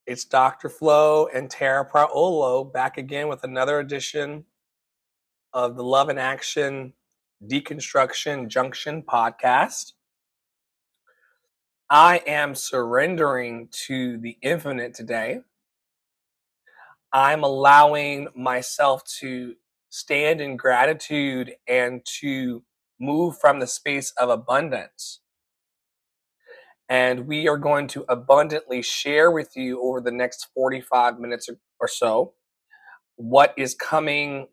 It's Dr. Flo and Tara Praolo back again with another edition of the Love in Action Deconstruction Junction podcast. I am surrendering to the infinite today. I'm allowing myself to stand in gratitude and to move from the space of abundance. And we are going to abundantly share with you over the next 45 minutes or so what is coming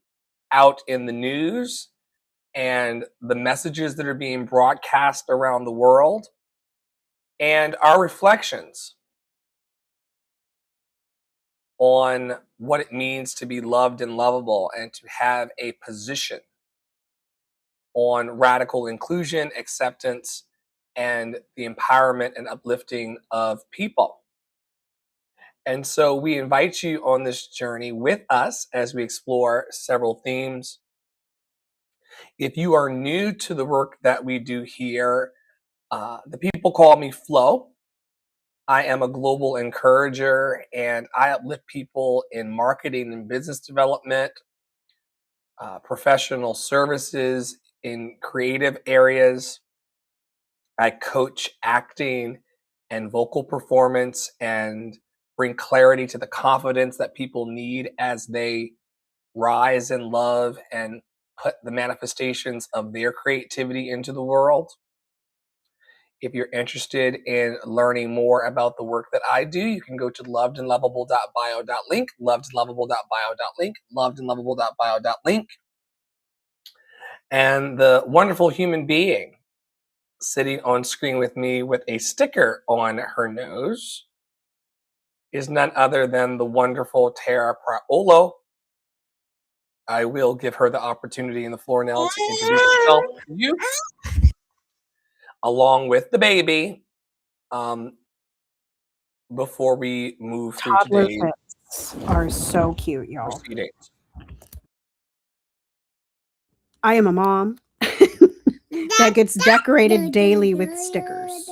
out in the news and the messages that are being broadcast around the world and our reflections on what it means to be loved and lovable and to have a position on radical inclusion, acceptance, and the empowerment and uplifting of people. And so we invite you on this journey with us as we explore several themes. If you are new to the work that we do here, the people call me Flo. I am a global encourager and I uplift people in marketing and business development, professional services, in creative areas. I coach acting and vocal performance and bring clarity to the confidence that people need as they rise in love and put the manifestations of their creativity into the world. If you're interested in learning more about the work that I do, you can go to lovedandlovable.bio.link, lovedandlovable.bio.link, lovedandlovable.bio.link. And the wonderful human being sitting on screen with me with a sticker on her nose is none other than the wonderful Tara Praolo. I will give her the opportunity and the floor now to introduce herself to you, along with the baby, before we move through Toddler today's fits are so cute, y'all. proceedings. I am a mom that gets decorated daily with stickers.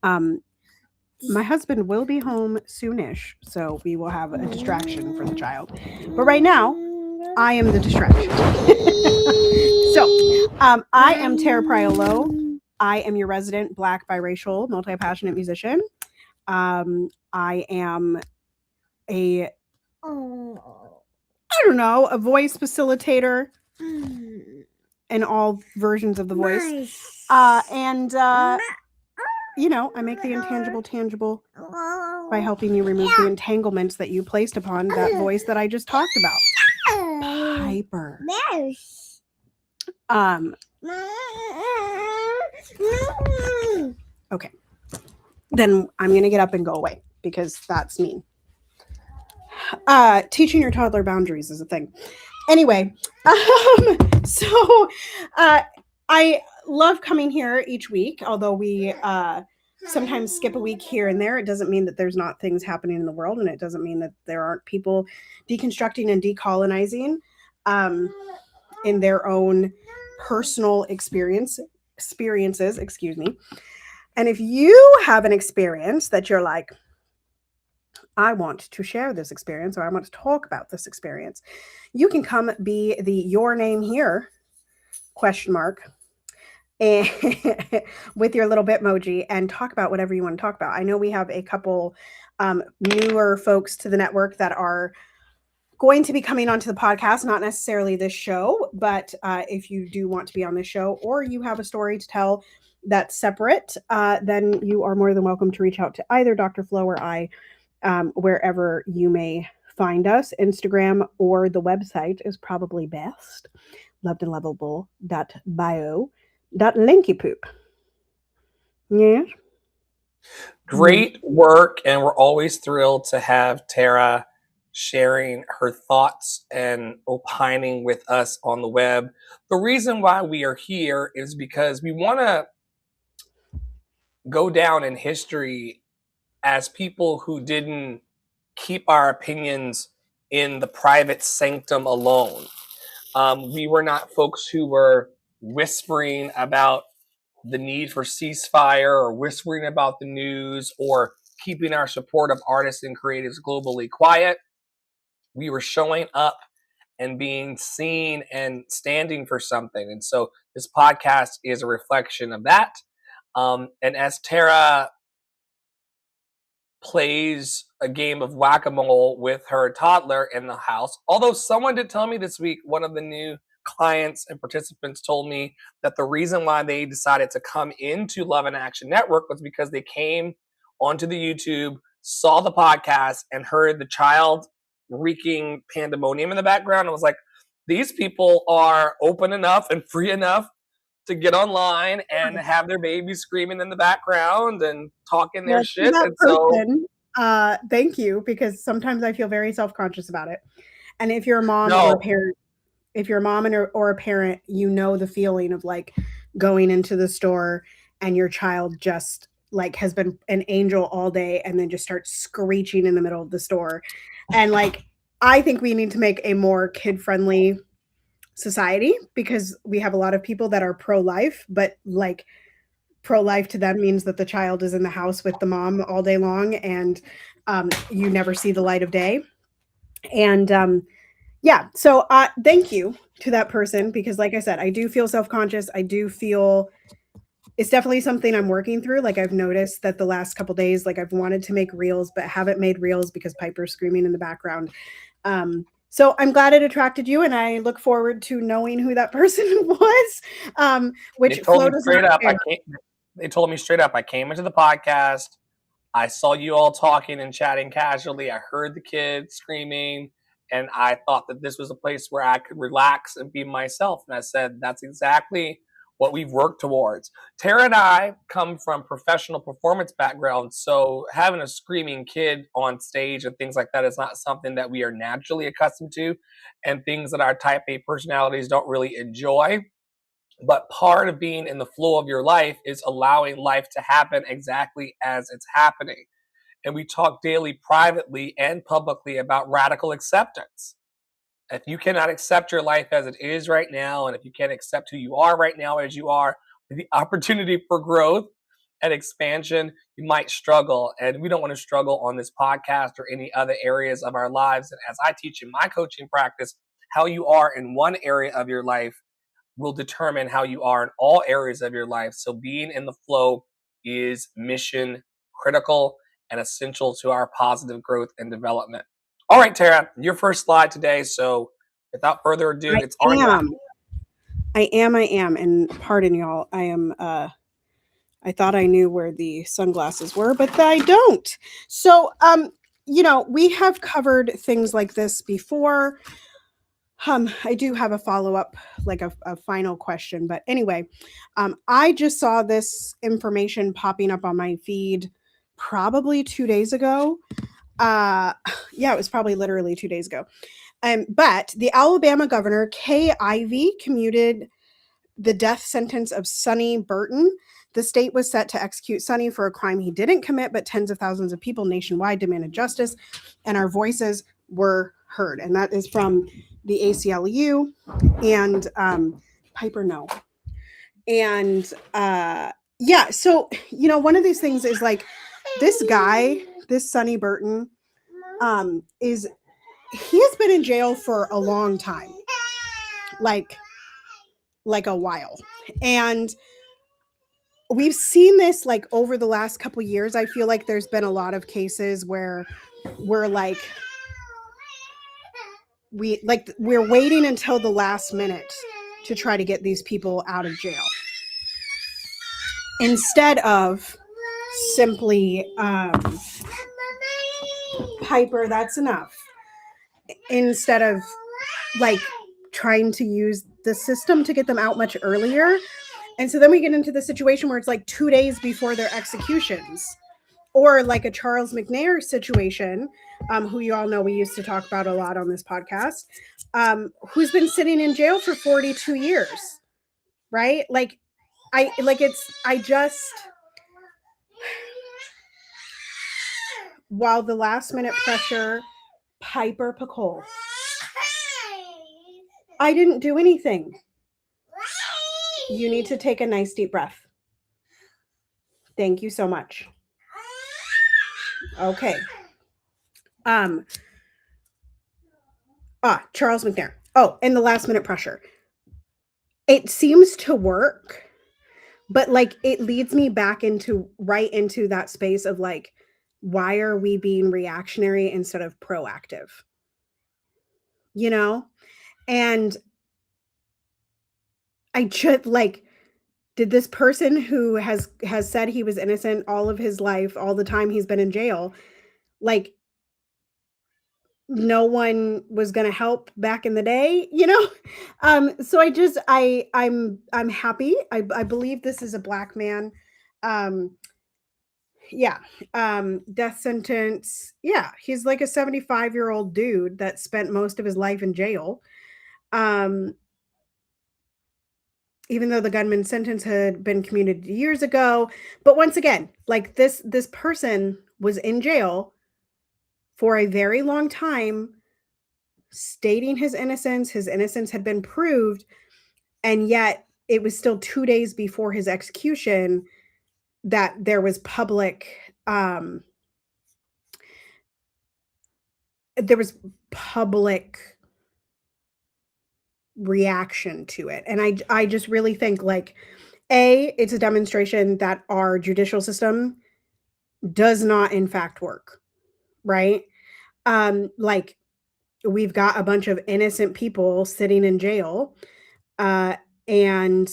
My husband will be home soonish, so we will have a distraction for the child. But right now, I am the distraction. So, I am Tara Priolo. I am your resident Black biracial multi-passionate musician. I am a voice facilitator in all versions of the voice. I make the intangible tangible by helping you remove the entanglements that you placed upon that voice that I just talked about. Piper. Okay. Then I'm going to get up and go away because that's mean. Teaching your toddler boundaries is a thing. Anyway, I love coming here each week, although we sometimes skip a week here and there. It doesn't mean that there's not things happening in the world, and it doesn't mean that there aren't people deconstructing and decolonizing in their own personal experiences. Excuse me. And if you have an experience that you're like, I want to share this experience, or I want to talk about this experience, you can come be the your name here ? And with your little Bitmoji and talk about whatever you want to talk about. I know we have a couple newer folks to the network that are going to be coming onto the podcast, not necessarily this show, but if you do want to be on this show or you have a story to tell that's separate, then you are more than welcome to reach out to either Dr. Flo or I, wherever you may find us. Instagram or the website is probably best. lovedandlovable.bio.linkypoop. Yes. Great work, and we're always thrilled to have Tara sharing her thoughts and opining with us on the web. The reason why we are here is because we want to go down in history as people who didn't keep our opinions in the private sanctum alone. We were not folks who were whispering about the need for ceasefire or whispering about the news or keeping our support of artists and creatives globally quiet. We were showing up and being seen and standing for something. And so this podcast is a reflection of that. And as Tara plays a game of whack-a-mole with her toddler in the house. Although someone did tell me this week, one of the new clients and participants told me that the reason why they decided to come into Love and Action Network was because they came onto the YouTube, saw the podcast, and heard the child wreaking pandemonium in the background. And was like, these people are open enough and free enough to get online and have their baby screaming in the background and talking their shit. That And so, thank you, because sometimes I feel very self-conscious about it. And if you're a mom no, or a parent, if you're a mom or a parent, you know the feeling of like going into the store and your child just like has been an angel all day and then just starts screeching in the middle of the store. And like, I think we need to make a more kid-friendly society, because we have a lot of people that are pro-life, but like pro-life to them means that the child is in the house with the mom all day long, and you never see the light of day. And yeah, so thank you to that person, because like I said, I do feel self-conscious. I do feel it's definitely something I'm working through. Like I've noticed that the last couple days, like I've wanted to make reels, but haven't made reels because Piper's screaming in the background. So I'm glad it attracted you, and I look forward to knowing who that person was. Which they told Flo me does straight not up. share. They told me straight up. I came into the podcast. I saw you all talking and chatting casually. I heard the kids screaming, and I thought that this was a place where I could relax and be myself. And I said, that's exactly what we've worked towards. Tara and I come from professional performance backgrounds, so having a screaming kid on stage and things like that is not something that we are naturally accustomed to, and things that our type A personalities don't really enjoy. But part of being in the flow of your life is allowing life to happen exactly as it's happening. And we talk daily, privately and publicly, about radical acceptance. If you cannot accept your life as it is right now, and if you can't accept who you are right now as you are, with the opportunity for growth and expansion, you might struggle. And we don't want to struggle on this podcast or any other areas of our lives. And as I teach in my coaching practice, how you are in one area of your life will determine how you are in all areas of your life. So being in the flow is mission critical and essential to our positive growth and development. All right, Tara, your first slide today. So without further ado, it's on you. I am. And pardon y'all. I thought I knew where the sunglasses were, but I don't. So, we have covered things like this before. I do have a follow-up, like a final question, but anyway, I just saw this information popping up on my feed probably 2 days ago. Yeah, it was probably literally 2 days ago. But the Alabama governor, Kay Ivey, commuted the death sentence of Sonny Burton. The state was set to execute Sonny for a crime he didn't commit, but tens of thousands of people nationwide demanded justice, and our voices were heard. And that is from the ACLU and Piper No. And yeah, so one of these things is like this guy, this Sonny Burton, he has been in jail for a long time, like a while, and we've seen this like over the last couple years. I feel like there's been a lot of cases where we're waiting until the last minute to try to get these people out of jail, instead of simply Piper, that's enough, instead of like trying to use the system to get them out much earlier. And so then we get into the situation where it's like 2 days before their executions, or like a Charles McNair situation, who you all know we used to talk about a lot on this podcast, who's been sitting in jail for 42 years, right? While the last minute pressure, Piper Pacole, I didn't do anything. You need to take a nice deep breath. Thank you so much. Okay. Um. Charles McNair. Oh, and the last minute pressure. It seems to work, but like it leads me back into right into that space of like, why are we being reactionary instead of proactive? You know? And I just like, did this person who has said he was innocent all of his life, all the time he's been in jail, like no one was going to help back in the day, you know? So I just I'm happy. I believe this is a black man. Um yeah. Death sentence. Yeah, he's like a 75-year-old dude that spent most of his life in jail. Um Even though the gunman's sentence had been commuted years ago, but once again, like this person was in jail for a very long time stating his innocence had been proved, and yet it was still 2 days before his execution that there was public reaction to it. And I just really think like it's a demonstration that our judicial system does not in fact work, right? Like we've got a bunch of innocent people sitting in jail, uh and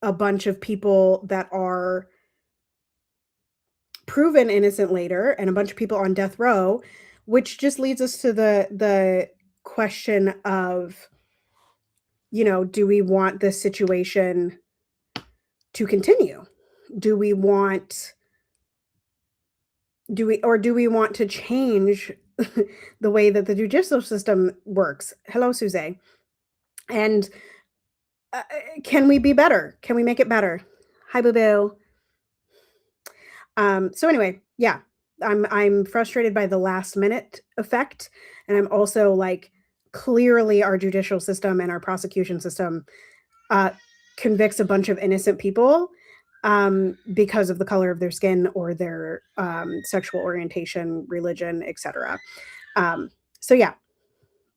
a bunch of people that are proven innocent later and a bunch of people on death row, which just leads us to the question of, do we want this situation to continue? Do we want do we want to change the way that the judicial system works? Hello, Suze. And can we be better? Can we make it better? Hi, boo boo. So anyway, yeah, I'm frustrated by the last minute effect, and I'm also like clearly our judicial system and our prosecution system uh, convicts a bunch of innocent people because of the color of their skin or their sexual orientation, religion, etc. So yeah,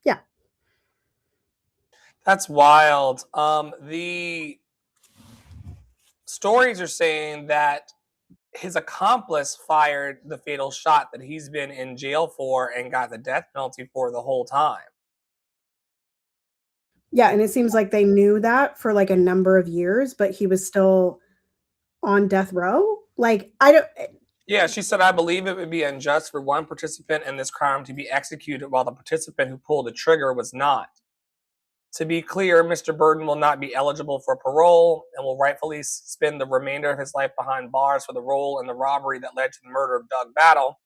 yeah, That's wild. The stories are saying that his accomplice fired the fatal shot that he's been in jail for and got the death penalty for the whole time. yeah, and it seems like they knew that for like a number of years, but he was still on death row. Like I don't. Yeah, she said, I believe it would be unjust for one participant in this crime to be executed while the participant who pulled the trigger was not. To be clear, Mr. Burden will not be eligible for parole and will rightfully spend the remainder of his life behind bars for the role in the robbery that led to the murder of Doug Battle.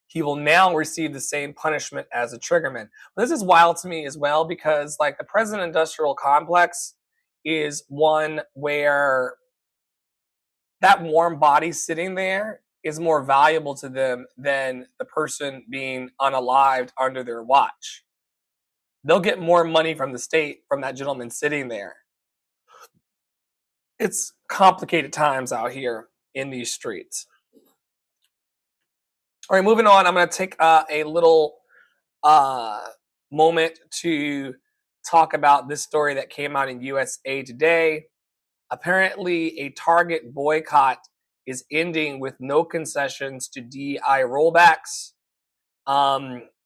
He will now receive the same punishment as a triggerman. But this is wild to me as well because, like, the prison industrial complex is one where that warm body sitting there is more valuable to them than the person being unalived under their watch. They'll get more money from the state from that gentleman sitting there. It's complicated times out here in these streets. All right, moving on. I'm going to take a little uh, moment to talk about this story that came out in USA Today. Apparently, a Target boycott is ending with no concessions to DEI rollbacks.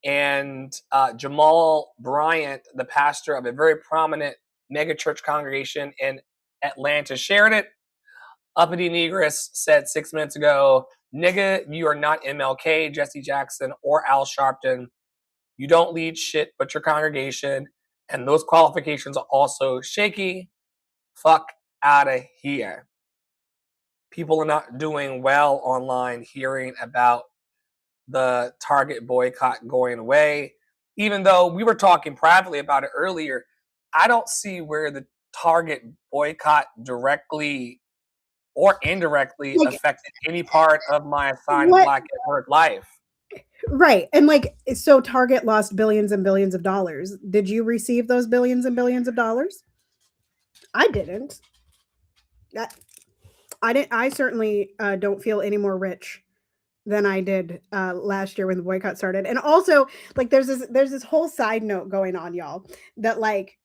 And Jamal Bryant, the pastor of a very prominent megachurch congregation in Atlanta, shared it. Uppity Negress said 6 minutes ago, nigga, you are not MLK, Jesse Jackson, or Al Sharpton. You don't lead shit but your congregation. And those qualifications are also shaky. Fuck out of here. People are not doing well online hearing about the Target boycott going away. Even though we were talking privately about it earlier, I don't see where the Target boycott directly or indirectly Like affected any part of my assigned what? Black at Work life. Right. And like, so Target lost billions and billions of dollars. Did you receive those billions and billions of dollars? I didn't. That I didn't. I certainly don't feel any more rich than I did last year when the boycott started. And also, like, there's this whole side note going on, y'all, that like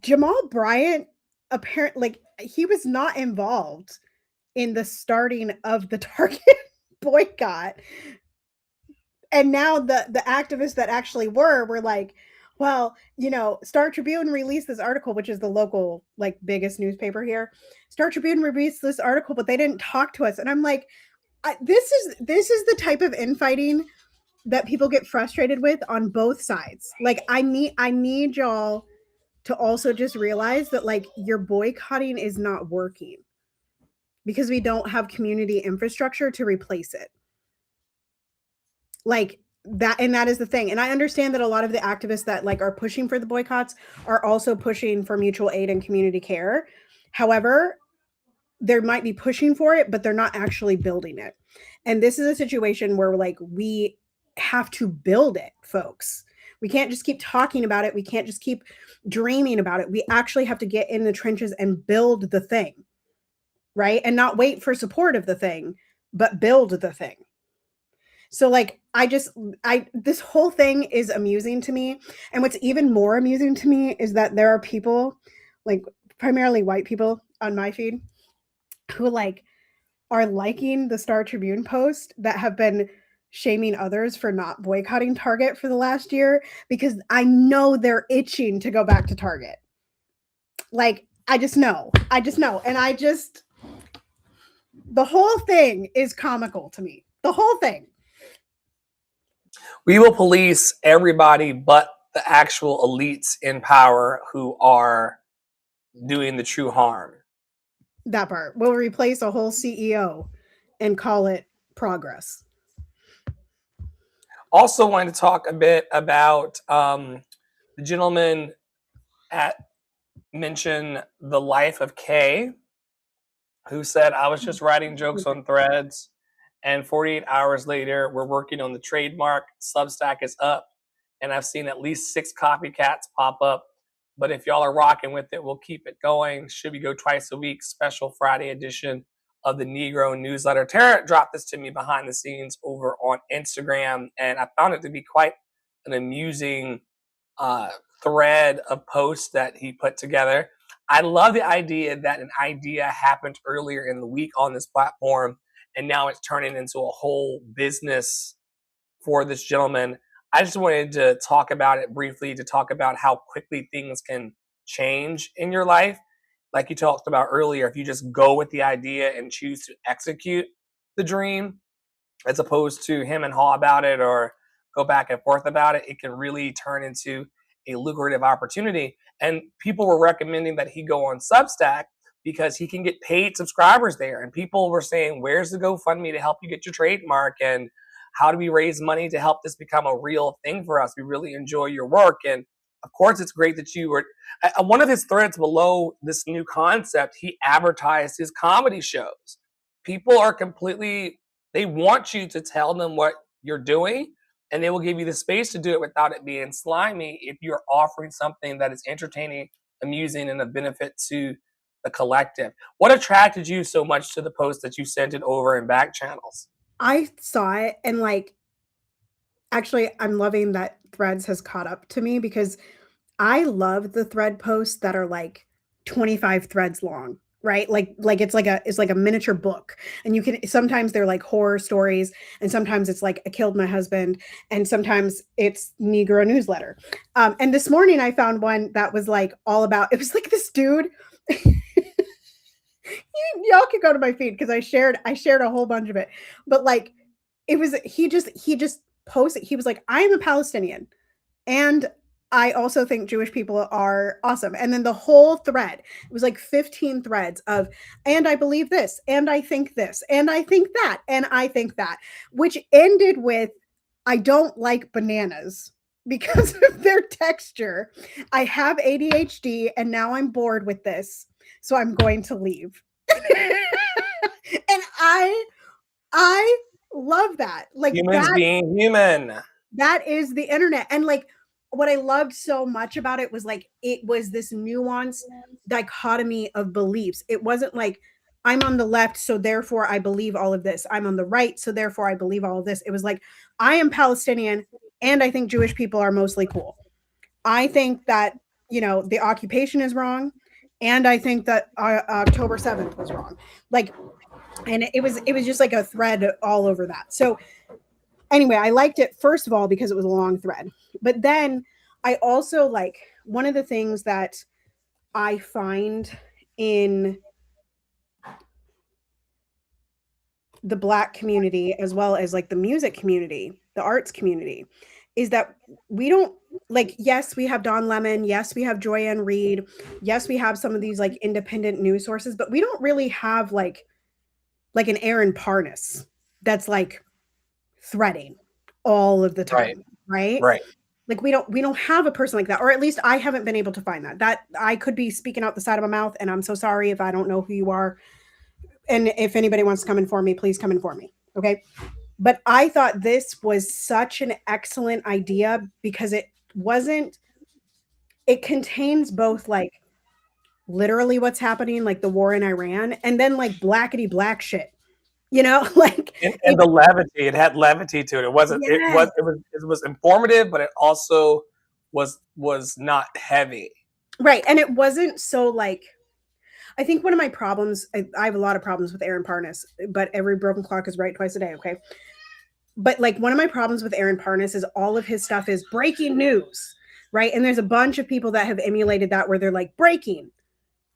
Jamal Bryant apparently like he was not involved in the starting of the Target boycott. And now the activists that actually were like, well, Star Tribune released this article, which is the local like biggest newspaper here. Star Tribune released this article, but they didn't talk to us. And I'm like, this is the type of infighting that people get frustrated with on both sides. Like I need y'all to also just realize that like your boycotting is not working because we don't have community infrastructure to replace it. Like that, and that is the thing. And I understand that a lot of the activists that like are pushing for the boycotts are also pushing for mutual aid and community care. However, they might be pushing for it, but they're not actually building it. And this is a situation where like we have to build it, folks. We can't just keep talking about it. We can't just keep dreaming about it. We actually have to get in the trenches and build the thing, right? And not wait for support of the thing, but build the thing. So like I this whole thing is amusing to me. And what's even more amusing to me is that there are people, like primarily white people on my feed, who like are liking the Star Tribune post that have been shaming others for not boycotting Target for the last year because I know they're itching to go back to Target. Like I just know. And the whole thing is comical to me. The whole thing. We will police everybody but the actual elites in power who are doing the true harm. That part. We'll replace a whole CEO and call it progress. Also, wanted to talk a bit about the gentleman at mention the life of Kay, who said, I was just writing jokes on threads, and 48 hours later, we're working on the trademark. Substack is up, and I've seen at least 6 copycats pop up. But if y'all are rocking with it, we'll keep it going. Should we go twice a week? Special Friday edition of the Negro newsletter. Tara dropped this to me behind the scenes over on Instagram, and I found it to be quite an amusing thread of posts that he put together. I love the idea that an idea happened earlier in the week on this platform, and now it's turning into a whole business for this gentleman. I just wanted to talk about it briefly, to talk about how quickly things can change in your life. Like you talked about earlier, if you just go with the idea and choose to execute the dream, as opposed to him and haw about it or go back and forth about it, it can really turn into a lucrative opportunity. And people were recommending that he go on Substack because he can get paid subscribers there. And people were saying, where's the GoFundMe to help you get your trademark? And how do we raise money to help this become a real thing for us? We really enjoy your work. And of course, it's great that you were. One of his threads below this new concept, he advertised his comedy shows. People are completely, they want you to tell them what you're doing, and they will give you the space to do it without it being slimy if you're offering something that is entertaining, amusing, and a benefit to the collective. What attracted you so much to the post that you sent it over in back channels? I saw it and like actually I'm loving that Threads has caught up to me because I love the thread posts that are like 25 threads long, right? Like it's like a miniature book. And you can sometimes they're like horror stories and sometimes it's like I killed my husband and sometimes it's Negro newsletter. And this morning I found one that was like all about it was like this dude y'all can go to my feed because I shared a whole bunch of it. But like it was he just posted he was like I am a Palestinian and I also think Jewish people are awesome. And then the whole thread, it was like 15 threads of, and I believe this, and I think this, and I think that, and I think that, which ended with, I don't like bananas because of their texture. I have ADHD and now I'm bored with this. So I'm going to leave. And I love that. Like Humans being human. that is the internet. And like what I loved so much about it was like it was this nuanced dichotomy of beliefs. It wasn't like I'm on the left, so therefore I believe all of this. I'm on the right, so therefore I believe all of this. It was like, I am Palestinian and I think Jewish people are mostly cool. I think that, the occupation is wrong. And I think that October 7th was wrong. Like, and it was just like a thread all over that. So anyway, I liked it first of all because it was a long thread. But then I also like one of the things that I find in the Black community as well as like the music community, the arts community, is that we don't, like, yes, we have Don Lemon, yes, we have Joyanne Reid, yes, we have some of these like independent news sources, but we don't really have like an Aaron Parnas that's like threading all of the Right. time, right? Right. Like we don't have a person like that, or at least I haven't been able to find that. That I could be speaking out the side of my mouth, and I'm so sorry if I don't know who you are. And if anybody wants to come in for me, please come in for me. Okay. But I thought this was such an excellent idea because it contains both like literally what's happening, like the war in Iran, and then like blackety black shit, like And the levity, it had levity to it. It wasn't. yes, It was informative, but it also was not heavy. right. And it wasn't so like, I think one of my problems, I have a lot of problems with Aaron Parnas, but every broken clock is right twice a day. Okay. But like one of my problems with Aaron Parnas is all of his stuff is breaking news, right? And there's a bunch of people that have emulated that where they're like breaking,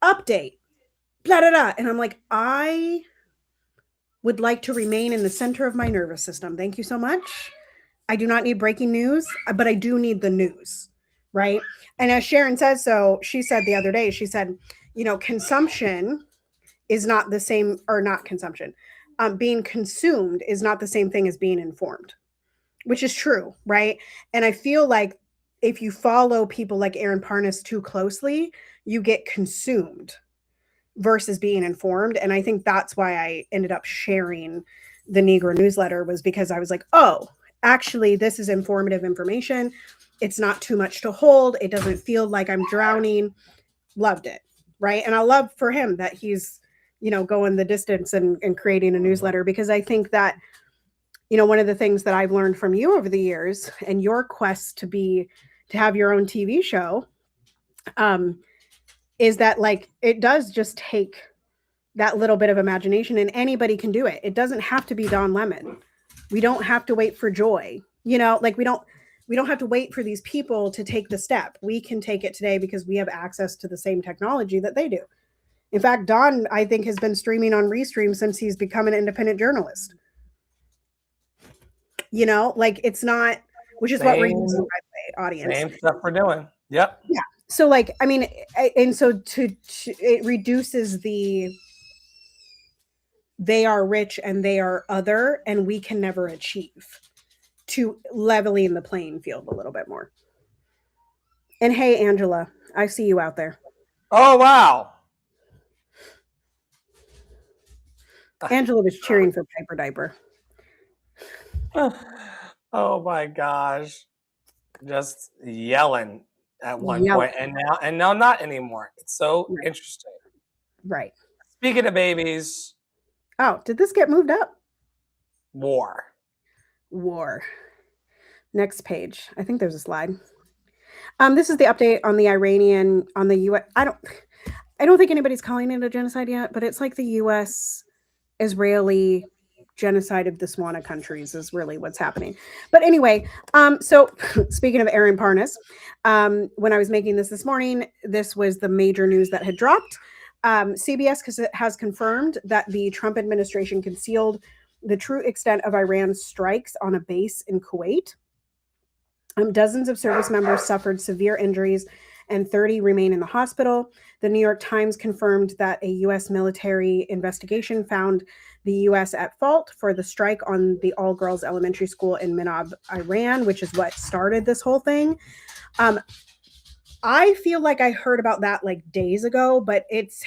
update, blah, blah, blah. And I'm like, I would like to remain in the center of my nervous system. Thank you so much. I do not need breaking news, but I do need the news, right? And as Sharon says, so she said the other day, she said, consumption is not the same, or not consumption. Being consumed is not the same thing as being informed, which is true, right? And I feel like if you follow people like Aaron Parnas too closely, you get consumed versus being informed. And I think that's why I ended up sharing the Negro newsletter, was because I was like, oh, actually, this is informative information. It's not too much to hold. It doesn't feel like I'm drowning. Loved it, right? And I love for him that he's, going the distance and creating a newsletter, because I think that, one of the things that I've learned from you over the years and your quest to have your own TV show, is that like it does just take that little bit of imagination, and anybody can do it. It doesn't have to be Don Lemon. We don't have to wait for Joy. Like we don't have to wait for these people to take the step. We can take it today because we have access to the same technology that they do. In fact, Don, I think, has been streaming on Restream since he's become an independent journalist. Like it's not, which is what we're using, by the way, audience. Same stuff we're doing. Yep. Yeah. So like, I mean, and so to it reduces they are rich and they are other, and we can never achieve, to leveling the playing field a little bit more. And hey, Angela, I see you out there. Oh wow. Angela was cheering for Piper Diaper. Oh my gosh. Just yelling at one point, and now not anymore. It's so interesting. Right. Speaking of babies. Oh, did this get moved up? War. Next page. I think there's a slide. This is the update on the US. I don't think anybody's calling it a genocide yet, but it's like the US Israeli genocide of the Swana countries is really what's happening. But anyway, so speaking of Aaron Parnas, when I was making this morning, this was the major news that had dropped. CBS has confirmed that the Trump administration concealed the true extent of Iran's strikes on a base in Kuwait. Dozens of service members suffered severe injuries and 30 remain in the hospital. The New York Times confirmed that a U.S. military investigation found the U.S. at fault for the strike on the all-girls elementary school in Minab, Iran, which is what started this whole thing. I feel like I heard about that like days ago, but it's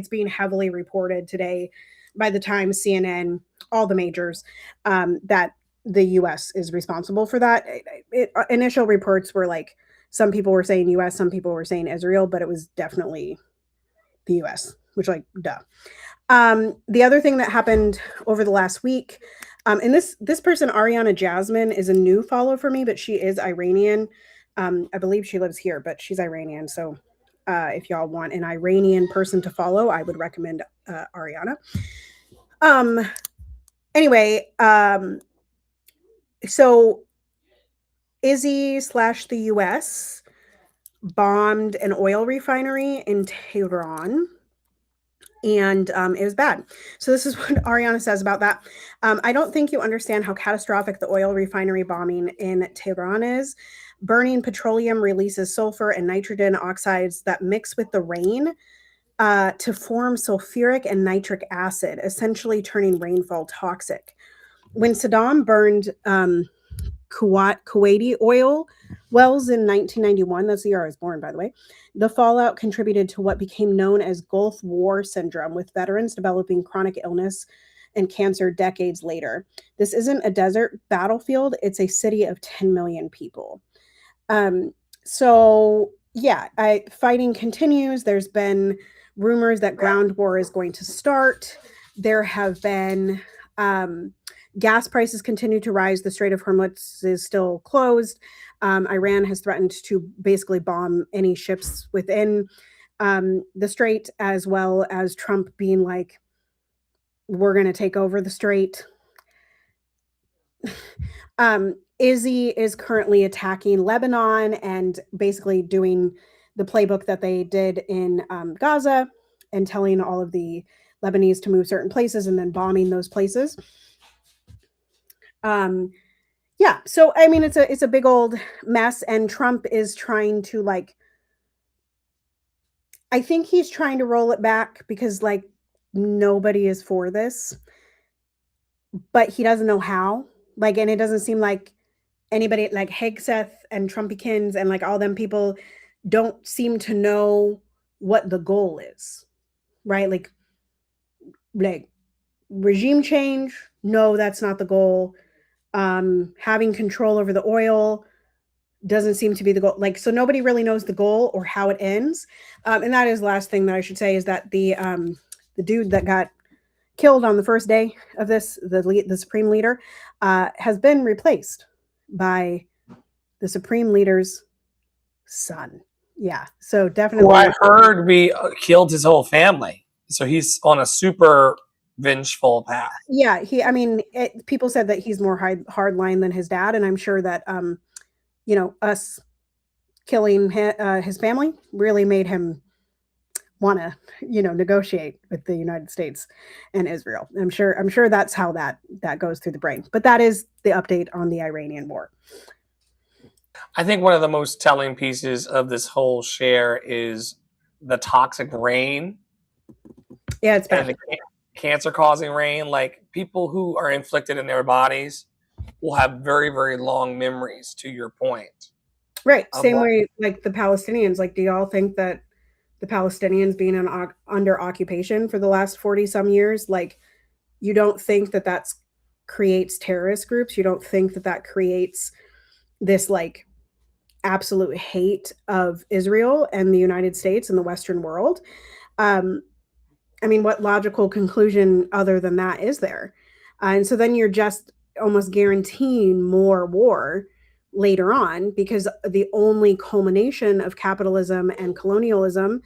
being heavily reported today by the Times, CNN, all the majors, that the U.S. is responsible for that. Initial reports were like, some people were saying U.S., some people were saying Israel, but it was definitely the U.S., which, like, duh. The other thing that happened over the last week, and this person, Ariana Jasmine, is a new follow for me, but she is Iranian. I believe she lives here, but she's Iranian. So if y'all want an Iranian person to follow, I would recommend Ariana. Um, anyway, so Izzy slash the U.S. bombed an oil refinery in Tehran, and it was bad. So this is what Ariana says about that. I don't think you understand how catastrophic the oil refinery bombing in Tehran is. Burning petroleum releases sulfur and nitrogen oxides that mix with the rain to form sulfuric and nitric acid, essentially turning rainfall toxic. When Saddam burned Kuwaiti oil wells in 1991, that's the year I was born, by the way, the fallout contributed to what became known as Gulf War syndrome, with veterans developing chronic illness and cancer decades later. This isn't a desert battlefield, it's a city of 10 million people. So yeah, fighting continues. There's been rumors that ground war is going to start. There have been gas prices continue to rise. The Strait of Hormuz is still closed. Iran has threatened to basically bomb any ships within the strait, as well as Trump being like, we're going to take over the strait. Izzy is currently attacking Lebanon and basically doing the playbook that they did in Gaza and telling all of the Lebanese to move certain places and then bombing those places. Yeah, so I mean, it's a big old mess, and Trump is trying to like, I think he's trying to roll it back because like nobody is for this, but he doesn't know how. Like, and it doesn't seem like anybody like Hegseth and Trumpykins and like all them people don't seem to know what the goal is, right? Like regime change, no, that's not the goal. Having control over the oil doesn't seem to be the goal. Like, so nobody really knows the goal or how it ends. And that is the last thing that I should say is that the dude that got killed on the first day of this, the supreme leader, has been replaced by the supreme leader's son. Yeah, so Who definitely. I heard we killed his whole family. So he's on a super vengeful path. Yeah, I mean, people said that he's more hard line than his dad, and I'm sure that us killing his family really made him want to negotiate with the United States and Israel. I'm sure that's how that goes through the brain. But that is the update on the Iranian war. I think one of the most telling pieces of this whole share is the toxic rain. Yeah, it's bad. And the cancer causing rain. Like, people who are inflicted in their bodies will have very, very long memories, to your point. Right. Same way like the Palestinians. Like, do y'all think that the Palestinians being under occupation for the last 40 some years, like, you don't think that that's creates terrorist groups? You don't think that that creates this like absolute hate of Israel and the United States and the Western world? I mean, what logical conclusion other than that is there? And so then you're just almost guaranteeing more war later on, because the only culmination of capitalism and colonialism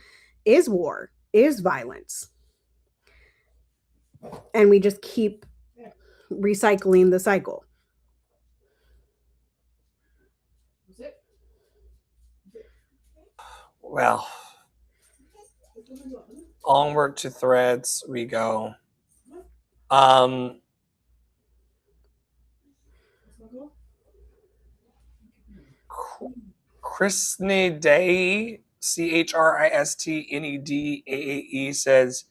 is war, is violence. And we just keep recycling the cycle. Well, onward to threads we go. Christne Day, CHRISTNEDAAE, says,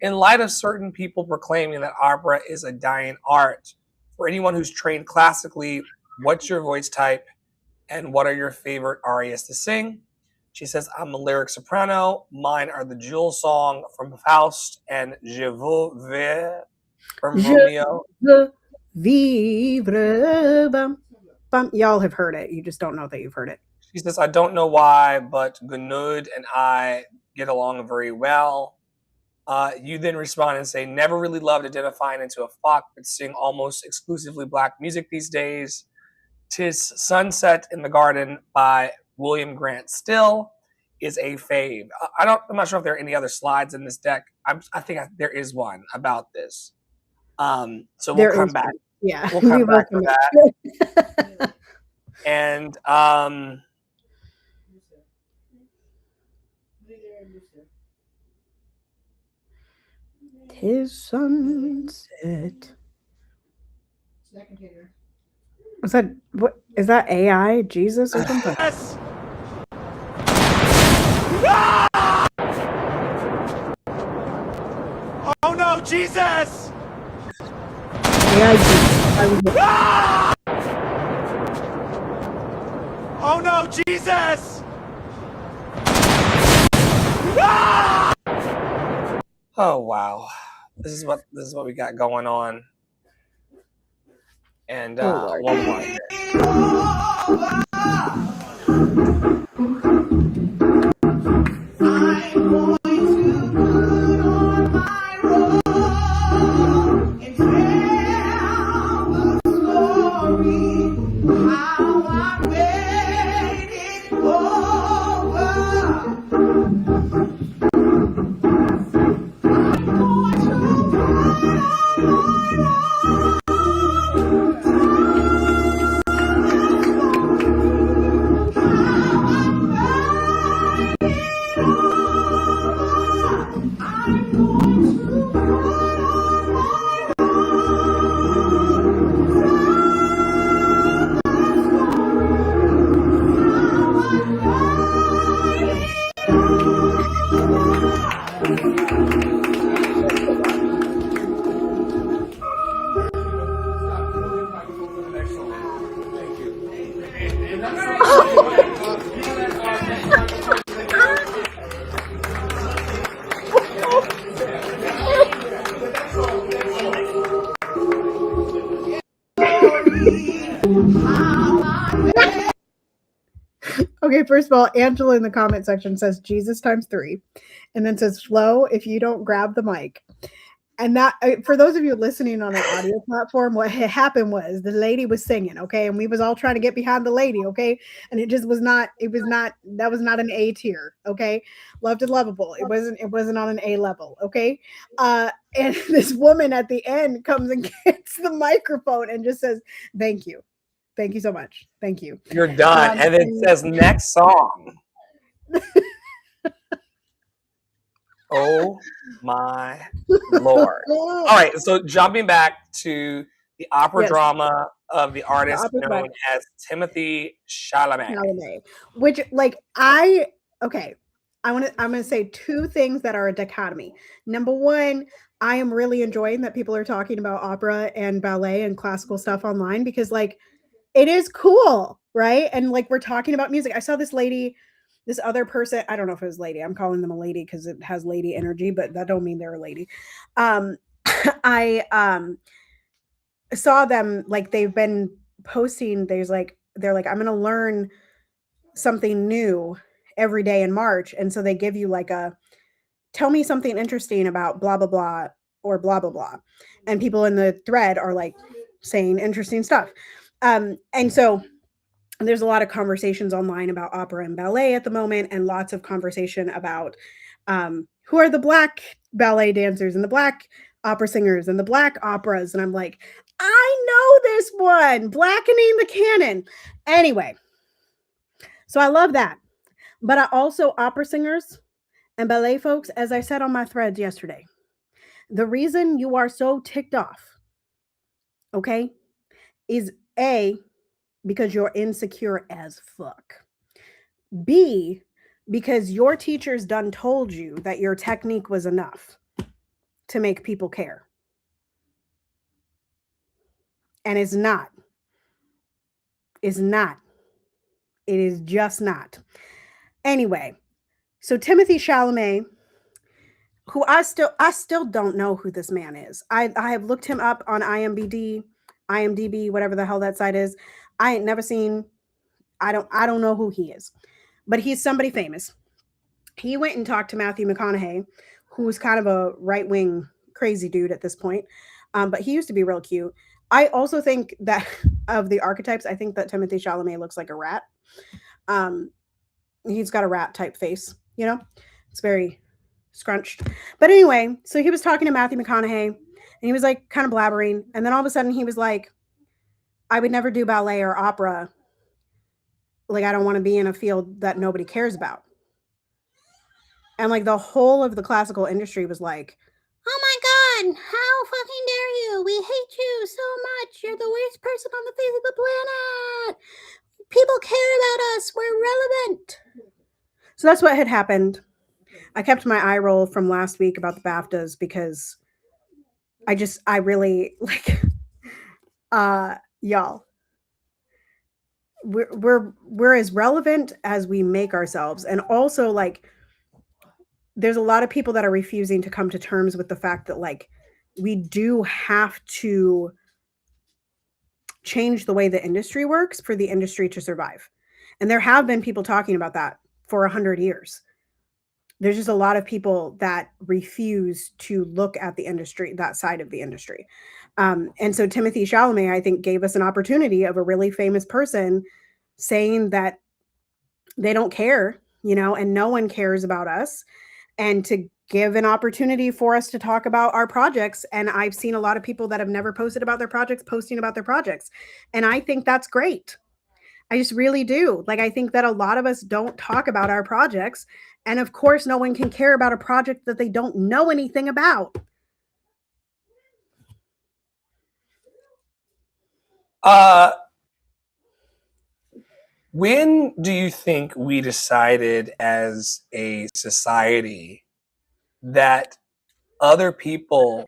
in light of certain people proclaiming that opera is a dying art, for anyone who's trained classically, what's your voice type and what are your favorite arias to sing? She says, I'm a lyric soprano. Mine are the Jewel song from Faust and Je veux vivre from Romeo. Je vivre. Bum, bum. Y'all have heard it. You just don't know that you've heard it. She says, I don't know why, but Gunud and I get along very well. You then respond and say, never really loved identifying into a fuck, but sing almost exclusively black music these days. "'Tis Sunset in the Garden" by William Grant Still is a fave. I'm not sure if there are any other slides in this deck. I think there is one about this. So we'll come back. Yeah, We'll come back to that. And "'Tis Sunset." Was that what? Is that AI Jesus or something? Yes! Oh no, Jesus! AI Jesus. Oh no, Jesus! oh wow, this is what we got going on. And one more here. Okay, first of all, Angela in the comment section says Jesus times 3, and then says Flo, if you don't grab the mic. And that, for those of you listening on an audio platform, what had happened was the lady was singing, okay, and we was all trying to get behind the lady, okay, and it just was not, that was not an A tier, okay, loved and lovable. It wasn't on an A level, okay, and this woman at the end comes and gets the microphone and just says, "Thank you so much, thank you." You're done, and it says next song. Oh my Lord. All right, so jumping back to the opera drama of the artist known as Timothy Chalamet. Which, like, I'm gonna say 2 things that are a dichotomy. Number 1, I am really enjoying that people are talking about opera and ballet and classical stuff online, because, like, it is cool, right? And, like, we're talking about music. I saw this other person, I don't know if it was lady. I'm calling them a lady because it has lady energy, but that don't mean they're a lady. I saw them, like, they've been posting, they're like, I'm gonna learn something new every day in March. And so they give you like tell me something interesting about blah blah blah or blah blah blah. And people in the thread are like saying interesting stuff. And so there's a lot of conversations online about opera and ballet at the moment, and lots of conversation about who are the Black ballet dancers and the Black opera singers and the Black operas. And I'm like, I know this one, blackening the canon. Anyway, so I love that. But I also, opera singers and ballet folks, as I said on my threads yesterday, the reason you are so ticked off, okay, is A, because you're insecure as fuck. B, because your teachers done told you that your technique was enough to make people care. And it's not. It's not. It is just not. Anyway, so Timothy Chalamet, who I still don't know who this man is. I have looked him up on IMDb, whatever the hell that site is. I ain't never seen, I don't know who he is, but he's somebody famous. He went and talked to Matthew McConaughey, who's kind of a right-wing crazy dude at this point. But he used to be real cute. I also think that of the archetypes, I think that Timothy Chalamet looks like a rat. Um, he's got a rat type face, you know? It's very scrunched. But anyway, so he was talking to Matthew McConaughey and he was like kind of blabbering. And then all of a sudden he was like, I would never do ballet or opera. Like, I don't want to be in a field that nobody cares about. And like the whole of the classical industry was like, oh my God, how fucking dare you? We hate you so much. You're the worst person on the face of the planet. People care about us. We're relevant. So that's what had happened. I kept my eye roll from last week about the BAFTAs because I really like, y'all, we're as relevant as we make ourselves. And also like, there's a lot of people that are refusing to come to terms with the fact that like, we do have to change the way the industry works for the industry to survive. And there have been people talking about that for 100 years. There's just a lot of people that refuse to look at the industry, that side of the industry. And so Timothy Chalamet, I think, gave us an opportunity of a really famous person saying that they don't care, you know, and no one cares about us, and to give an opportunity for us to talk about our projects. And I've seen a lot of people that have never posted about their projects posting about their projects. And I think that's great. I just really do. Like, I think that a lot of us don't talk about our projects. And of course, no one can care about a project that they don't know anything about. When do you think we decided as a society that other people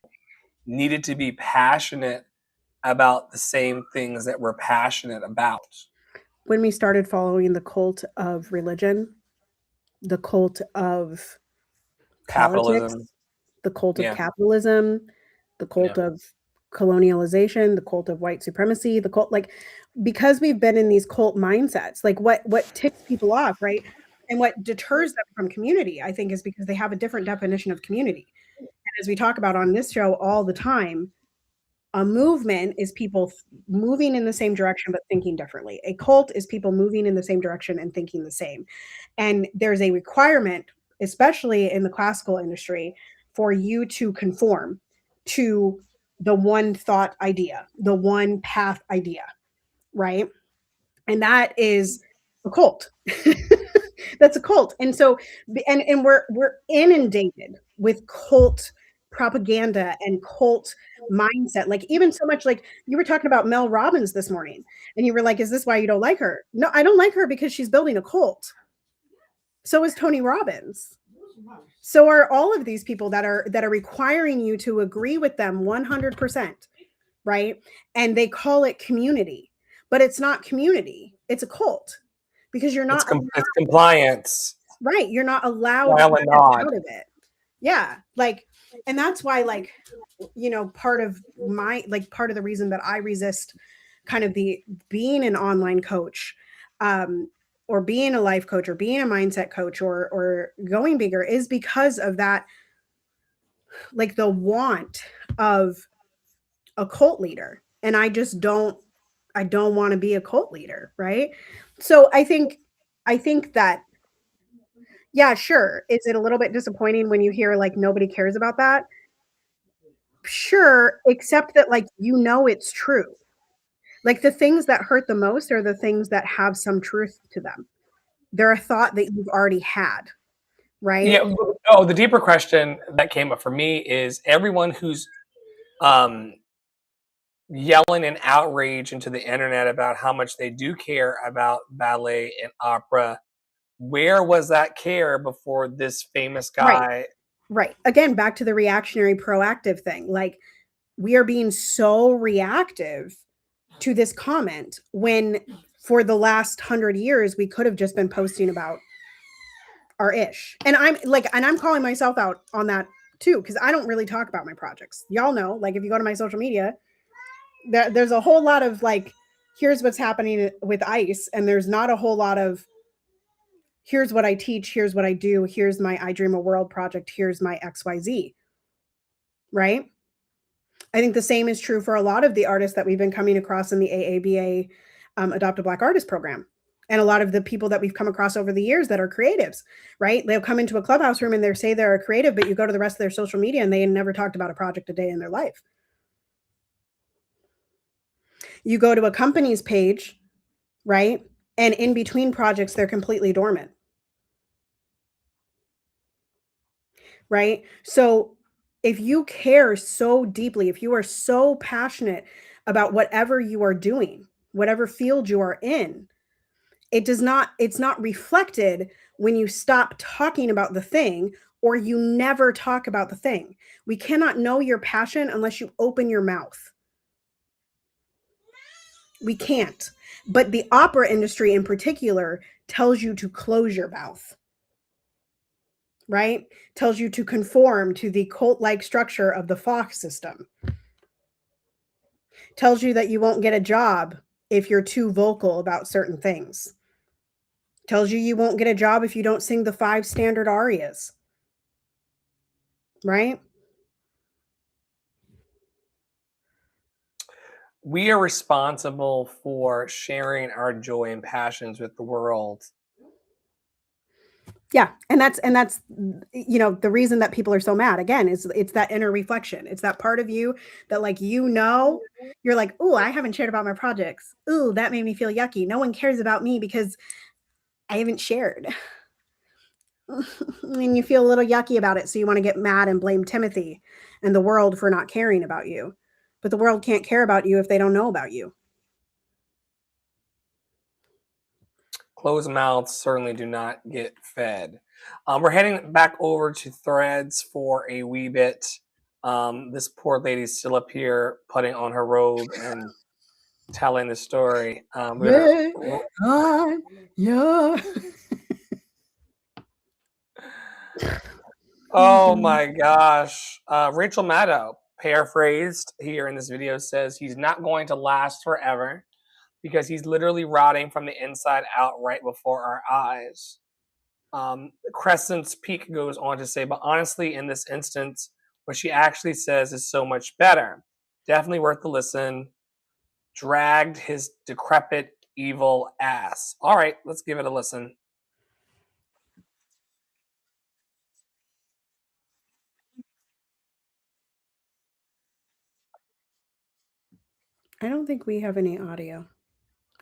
needed to be passionate about the same things that we're passionate about? When we started following the cult of religion, the cult of politics, Capitalism. the cult of Yeah. capitalism, the cult of colonialization, the cult of white supremacy, the cult, like, because we've been in these cult mindsets, like what ticks people off, right? And what deters them from community, I think, is because they have a different definition of community. And as we talk about on this show all the time, a movement is people moving in the same direction but thinking differently. A cult is people moving in the same direction and thinking the same. And there's a requirement, especially in the classical industry, for you to conform to the one thought idea, the one path idea, right? And that is a cult. That's a cult. And so and we're inundated with cult propaganda and cult mindset. Like, even so much, like, you were talking about Mel Robbins this morning and you were like, is this why you don't like her? No, I don't like her because she's building a cult. So is Tony Robbins. So are all of these people that are requiring you to agree with them 100%, right? And they call it community, but it's not community. It's a cult, because you're not it's compliance. Right. You're not allowed to get out of it. Yeah. Like, and that's why, like, you know, part of the reason that I resist kind of the being an online coach, or being a life coach or being a mindset coach or going bigger, is because of that, like, the want of a cult leader. And I don't want to be a cult leader. Right. So I think that, yeah, sure. Is it a little bit disappointing when you hear like nobody cares about that? Sure, except that, like, you know, it's true. Like, the things that hurt the most are the things that have some truth to them. They're a thought that you've already had, right? Yeah. Oh, the deeper question that came up for me is everyone who's yelling in outrage into the internet about how much they do care about ballet and opera. Where was that care before this famous guy? Right. Again, back to the reactionary proactive thing. Like, we are being so reactive to this comment when for the last 100 years we could have just been posting about our ish. And I'm calling myself out on that too, because I don't really talk about my projects. Y'all know, like, if you go to my social media, there's a whole lot of like, here's what's happening with ICE, and there's not a whole lot of Here's what I teach, here's what I do, here's my I Dream a World project, here's my XYZ, right? I think the same is true for a lot of the artists that we've been coming across in the AABA Adopt a Black Artist program. And a lot of the people that we've come across over the years that are creatives, right? They'll come into a clubhouse room and they say they're a creative, but you go to the rest of their social media and they never talked about a project a day in their life. You go to a company's page, right? And in between projects, they're completely dormant. Right? So if you care so deeply, if you are so passionate about whatever you are doing, whatever field you are in, it's not reflected when you stop talking about the thing or you never talk about the thing. We cannot know your passion unless you open your mouth. We can't. But the opera industry in particular tells you to close your mouth. Right? Tells you to conform to the cult-like structure of the Fox system. Tells you that you won't get a job if you're too vocal about certain things. Tells you won't get a job if you don't sing the 5 standard arias. Right? We are responsible for sharing our joy and passions with the world. Yeah, and that's the reason that people are so mad again is it's that inner reflection. It's that part of you that you're like, "Oh, I haven't shared about my projects. Ooh, that made me feel yucky. No one cares about me because I haven't shared." And you feel a little yucky about it, so you want to get mad and blame Timothy and the world for not caring about you. But the world can't care about you if they don't know about you. Closed mouths certainly do not get fed. We're heading back over to Threads for a wee bit. This poor lady's still up here putting on her robe and telling the story. Oh my gosh. Rachel Maddow, paraphrased here in this video, says he's not going to last forever because he's literally rotting from the inside out right before our eyes. Crescent's Peak goes on to say, but honestly, in this instance, what she actually says is so much better. Definitely worth the listen. Dragged his decrepit, evil ass. All right, let's give it a listen. I don't think we have any audio.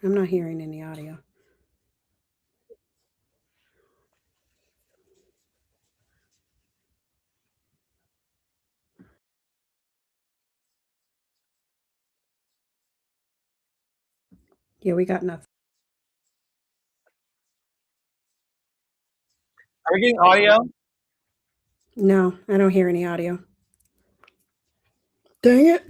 I'm not hearing any audio. Yeah, we got nothing. Are we getting audio? No, I don't hear any audio. Dang it.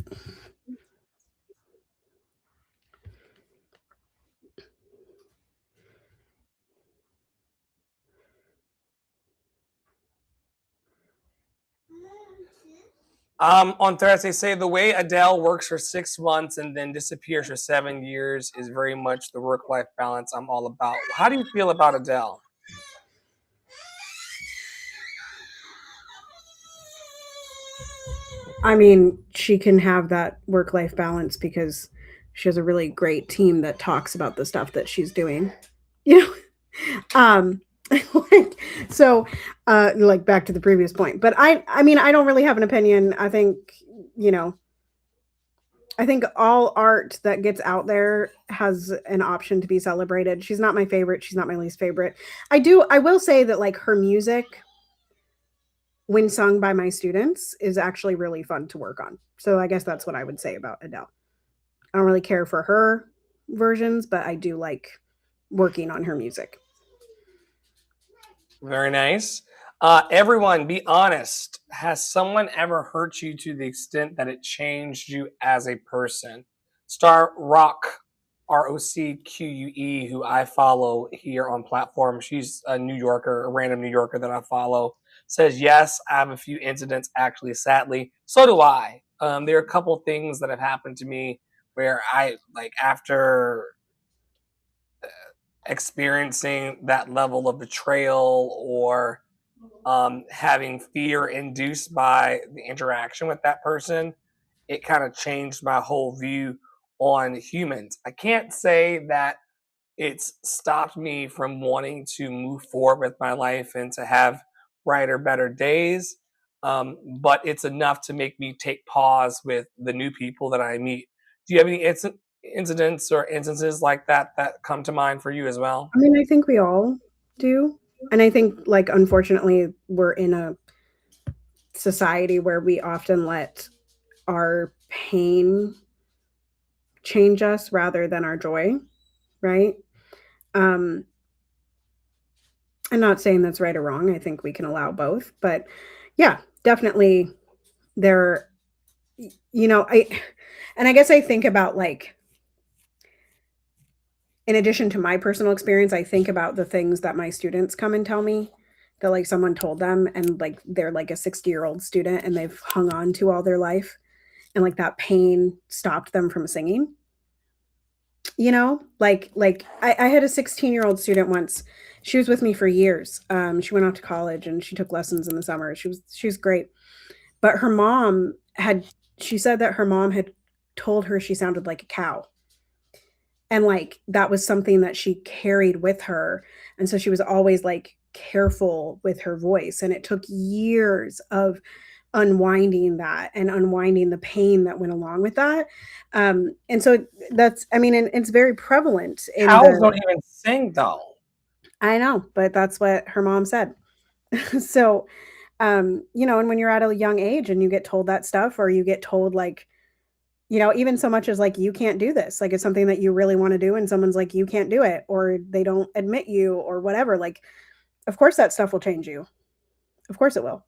On Threads, they say the way Adele works for 6 months and then disappears for 7 years is very much the work-life balance I'm all about. How do you feel about Adele? I mean, she can have that work-life balance because she has a really great team that talks about the stuff that she's doing. You know? Like, so like back to the previous point. But I mean, I don't really have an opinion. I think, I think all art that gets out there has an option to be celebrated. She's not my favorite. She's not my least favorite. I will say that like her music when sung by my students is actually really fun to work on. So I guess that's what I would say about Adele. I don't really care for her versions, but I do like working on her music. Very nice. Everyone, be honest. Has someone ever hurt you to the extent that it changed you as a person? Star Rock, ROCQUE, who I follow here on platform. She's a New Yorker, a random New Yorker that I follow. Says, yes, I have a few incidents, actually, sadly. So do I. There are a couple things that have happened to me where I, like, after experiencing that level of betrayal or having fear induced by the interaction with that person, it kind of changed my whole view on humans. I can't say that it's stopped me from wanting to move forward with my life and to have brighter, better days. But it's enough to make me take pause with the new people that I meet. Do you have any incidents or instances like that that come to mind for you as well? I mean, I think we all do. And I think, like, unfortunately, we're in a society where we often let our pain change us rather than our joy, right? Um, I'm not saying that's right or wrong. I think we can allow both, but yeah, definitely there, and I guess I think about, like, in addition to my personal experience, I think about the things that my students come and tell me that, like, someone told them, and, like, they're like a 60-year-old student and they've hung on to all their life, and, like, that pain stopped them from singing. I had a 16-year-old student once. She was with me for years. She went off to college and she took lessons in the summer. She was great. But she said that her mom had told her she sounded like a cow. And, like, that was something that she carried with her. And so she was always, like, careful with her voice. And it took years of unwinding that and unwinding the pain that went along with that. And so I mean, and it's very prevalent in Cows the, don't even sing though. I know, but that's what her mom said. So, and when you're at a young age and you get told that stuff, or you get told, like, even so much as, like, you can't do this, like, it's something that you really want to do and someone's like, you can't do it, or they don't admit you or whatever, like, of course that stuff will change you. Of course it will.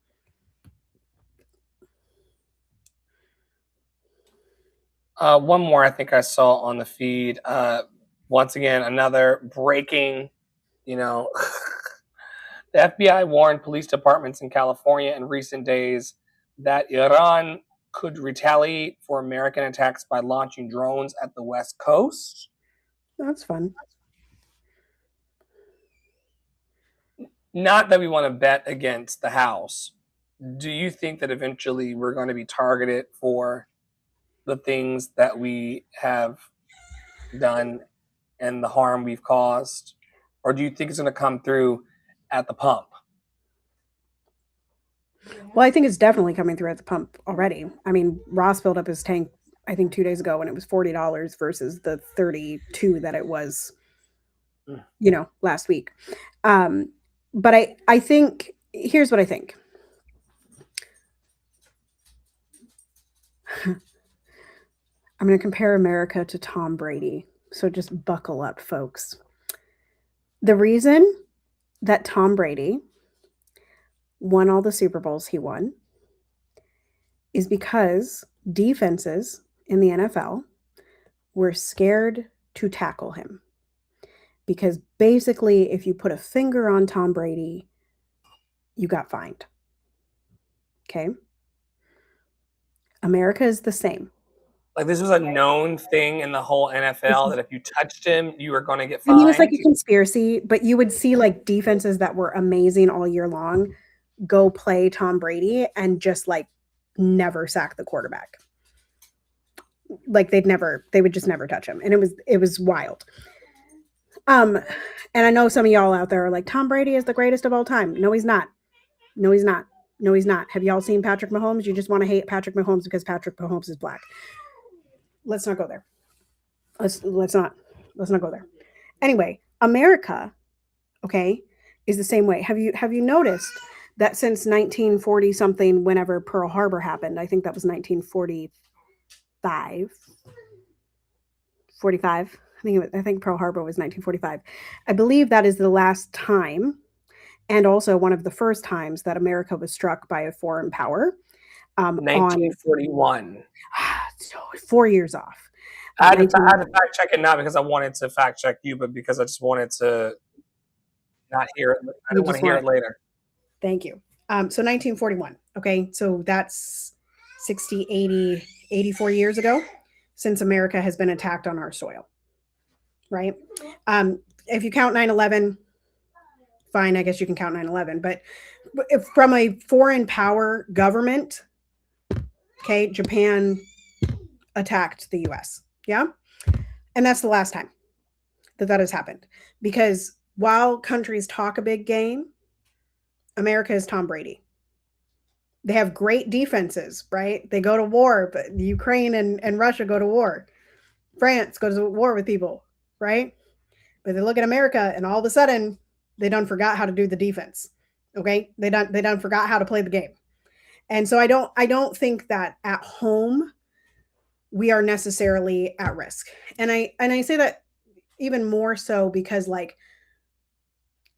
One more I think I saw on the feed. Once again, another breaking, you know, the FBI warned police departments in California in recent days that Iran could retaliate for American attacks by launching drones at the West Coast. That's fun. Not that we want to bet against the House. Do you think that eventually we're going to be targeted for the things that we have done and the harm we've caused? Or do you think it's going to come through at the pump? Well, I think it's definitely coming through at the pump already. I mean, Ross filled up his tank, I think, 2 days ago, when it was $40 versus the 32 that it was, Mm. last week. But I think, here's what I think. I'm going to compare America to Tom Brady. So just buckle up, folks. The reason that Tom Brady won all the Super Bowls he won is because defenses in the NFL were scared to tackle him. Because basically, if you put a finger on Tom Brady, you got fined. Okay? America is the same. Like, this was a known thing in the whole NFL that if you touched him, you were going to get I mean, it's like fined. a conspiracy, but you would see, like, defenses that were amazing all year long go play Tom Brady and just, like, never sack the quarterback. Like, they would just never touch him. And it was wild. And I know some of y'all out there are like, Tom Brady is the greatest of all time. No, he's not. No, he's not. No, he's not. Have y'all seen Patrick Mahomes? You just want to hate Patrick Mahomes because Patrick Mahomes is black. Let's not go there. Let's not go there. Anyway, America, okay, is the same way. Have you noticed that since 1940 something, whenever Pearl Harbor happened, I think that was 1945. 45. I think Pearl Harbor was 1945. I believe that is the last time, and also one of the first times, that America was struck by a foreign power. 1941. So 4 years off. I had to fact check it, not because I wanted to fact check you, but because I just wanted to not hear it. I don't want to hear it later. Thank you. So 1941. Okay. So that's 60, 80, 84 years ago since America has been attacked on our soil. Right. if you count 9/11, fine, I guess you can count 9/11. But if from a foreign power government, okay, Japan attacked the US. Yeah. And that's the last time that has happened. Because while countries talk a big game, America is Tom Brady. They have great defenses, right? They go to war, but Ukraine and Russia go to war. France goes to war with people, right? But they look at America and all of a sudden they done forgot how to do the defense. Okay? They done forgot how to play the game. And so I don't think that at home we are necessarily at risk. And I say that even more so because, like,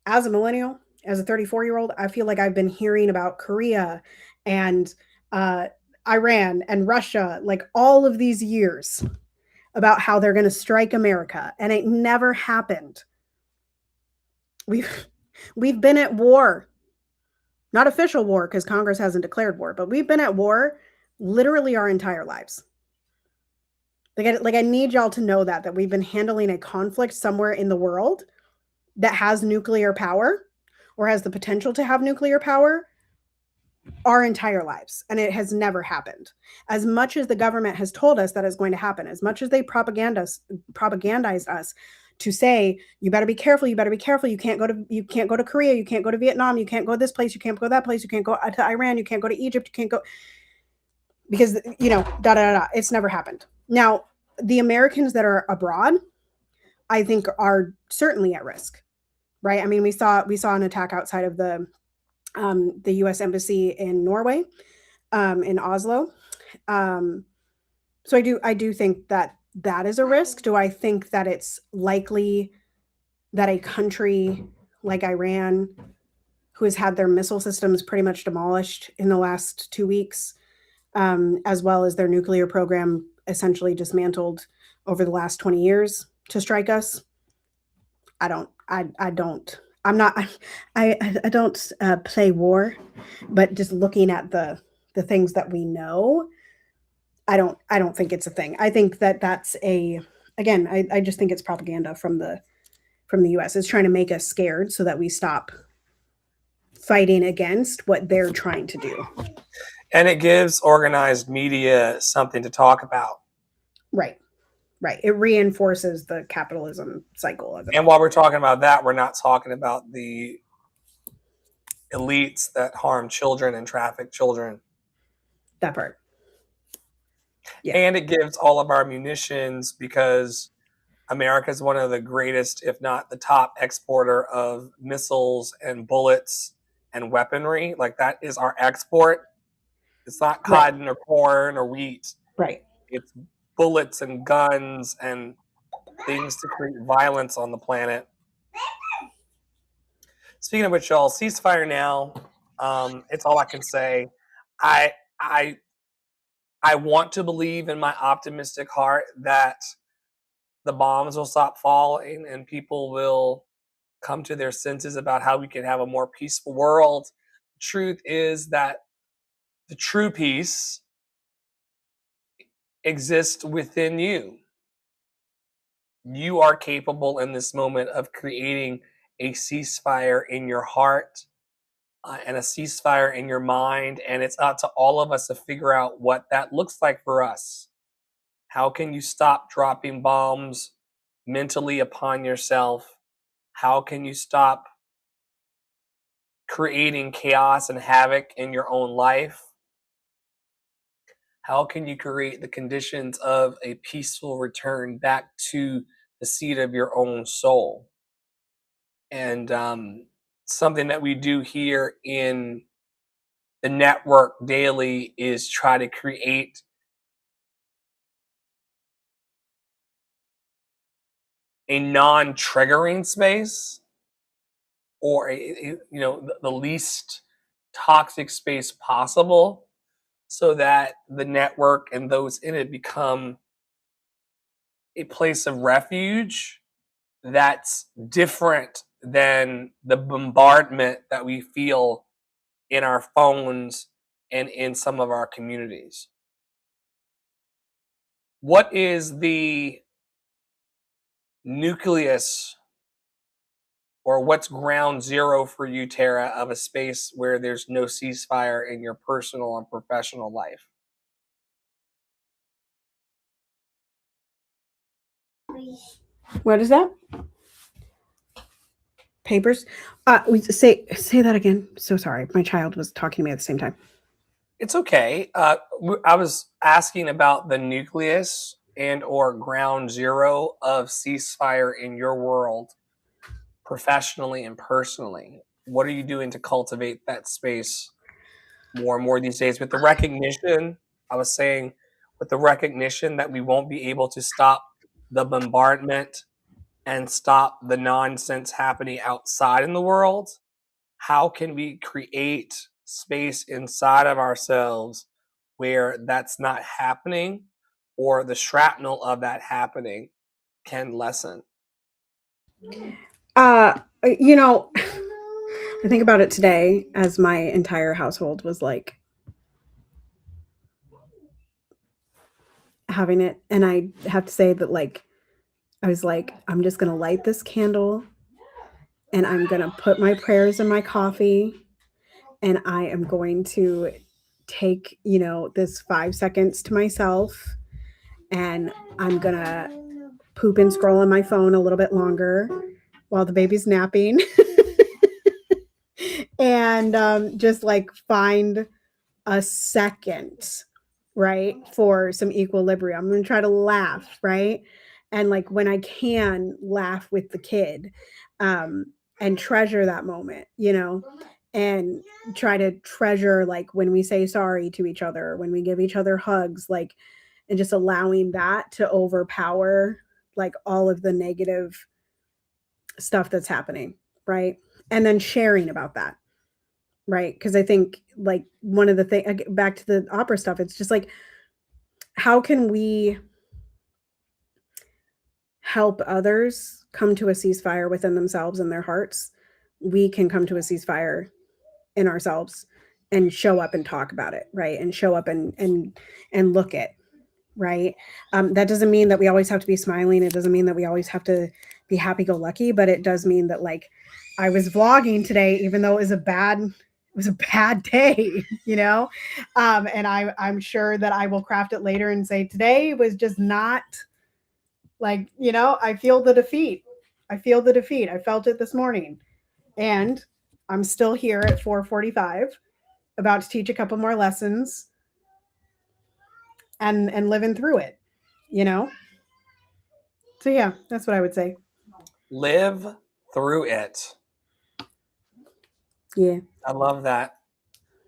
as a millennial, as a 34-year-old, I feel like I've been hearing about Korea and Iran and Russia, like all of these years, about how they're going to strike America, and it never happened. We've been at war, not official war because Congress hasn't declared war, but we've been at war literally our entire lives. Like I need y'all to know that we've been handling a conflict somewhere in the world that has nuclear power or has the potential to have nuclear power our entire lives, and it has never happened. As much as the government has told us that is going to happen, as much as they propagandize us to say, you better be careful, you can't go to Korea, you can't go to Vietnam, you can't go this place, you can't go that place, you can't go to Iran, you can't go to Egypt, you can't go, because it's never happened. Now, the Americans that are abroad, I think, are certainly at risk, right? I mean, we saw an attack outside of the U.S. embassy in Norway, in Oslo. So I do think that is a risk. Do I think that it's likely that a country like Iran, who has had their missile systems pretty much demolished in the last 2 weeks, as well as their nuclear program essentially dismantled over the last 20 years to strike us? I don't. I'm not. I don't play war, but just looking at the things that we know, I don't think it's a thing. I think that that's again. I just think it's propaganda from the U.S. It's trying to make us scared so that we stop fighting against what they're trying to do. And it gives organized media something to talk about. Right. It reinforces the capitalism cycle of it. And while we're talking about that, we're not talking about the elites that harm children and traffic children. That part. Yeah. And it gives all of our munitions, because America is one of the greatest, if not the top exporter of missiles and bullets and weaponry. Like, that is our export. It's not cotton or corn or wheat. Right. It's bullets and guns and things to create violence on the planet. Speaking of which, y'all, ceasefire now. It's all I can say. I want to believe in my optimistic heart that the bombs will stop falling and people will come to their senses about how we can have a more peaceful world. The truth is that the true peace exists within you. You are capable in this moment of creating a ceasefire in your heart and a ceasefire in your mind. And it's up to all of us to figure out what that looks like for us. How can you stop dropping bombs mentally upon yourself? How can you stop creating chaos and havoc in your own life? How can you create the conditions of a peaceful return back to the seat of your own soul? And something that we do here in the network daily is try to create a non-triggering space, or the least toxic space possible, so that the network and those in it become a place of refuge that's different than the bombardment that we feel in our phones and in some of our communities. What is the nucleus Or what's ground zero for you, Tara, of a space where there's no ceasefire in your personal and professional life? What is that? Papers? We say that again. So sorry. My child was talking to me at the same time. It's okay. I was asking about the nucleus and or ground zero of ceasefire in your world, professionally and personally. What are you doing to cultivate that space more and more these days with the recognition? I was saying, with the recognition that we won't be able to stop the bombardment and stop the nonsense happening outside in the world. How can we create space inside of ourselves where that's not happening, or the shrapnel of that happening can lessen? You know, I think about it today as my entire household was like having it, and I have to say that like I was like, I'm just gonna light this candle and I'm gonna put my prayers in my coffee and I am going to take, this 5 seconds to myself and I'm gonna poop and scroll on my phone a little bit longer while the baby's napping and just like find a second, right, for some equilibrium. I'm going to try to laugh, right? And like when I can laugh with the kid, um, and treasure that moment, and try to treasure like when we say sorry to each other, when we give each other hugs, like, and just allowing that to overpower like all of the negative stuff that's happening, right? And then sharing about that, right? Because I think like one of the things, back to the opera stuff, it's just like, how can we help others come to a ceasefire within themselves and their hearts? We can come to a ceasefire in ourselves and show up and talk about it, right? And show up and look it, right? That doesn't mean that we always have to be smiling. It doesn't mean that we always have to be happy-go-lucky, but it does mean that like I was vlogging today, even though it was a bad day, and I'm sure that I will craft it later and say today was just not like, I feel the defeat. I felt it this morning, and I'm still here at 4:45, about to teach a couple more lessons and living through it, you know? So yeah, that's what I would say. Live through it. Yeah. I love that.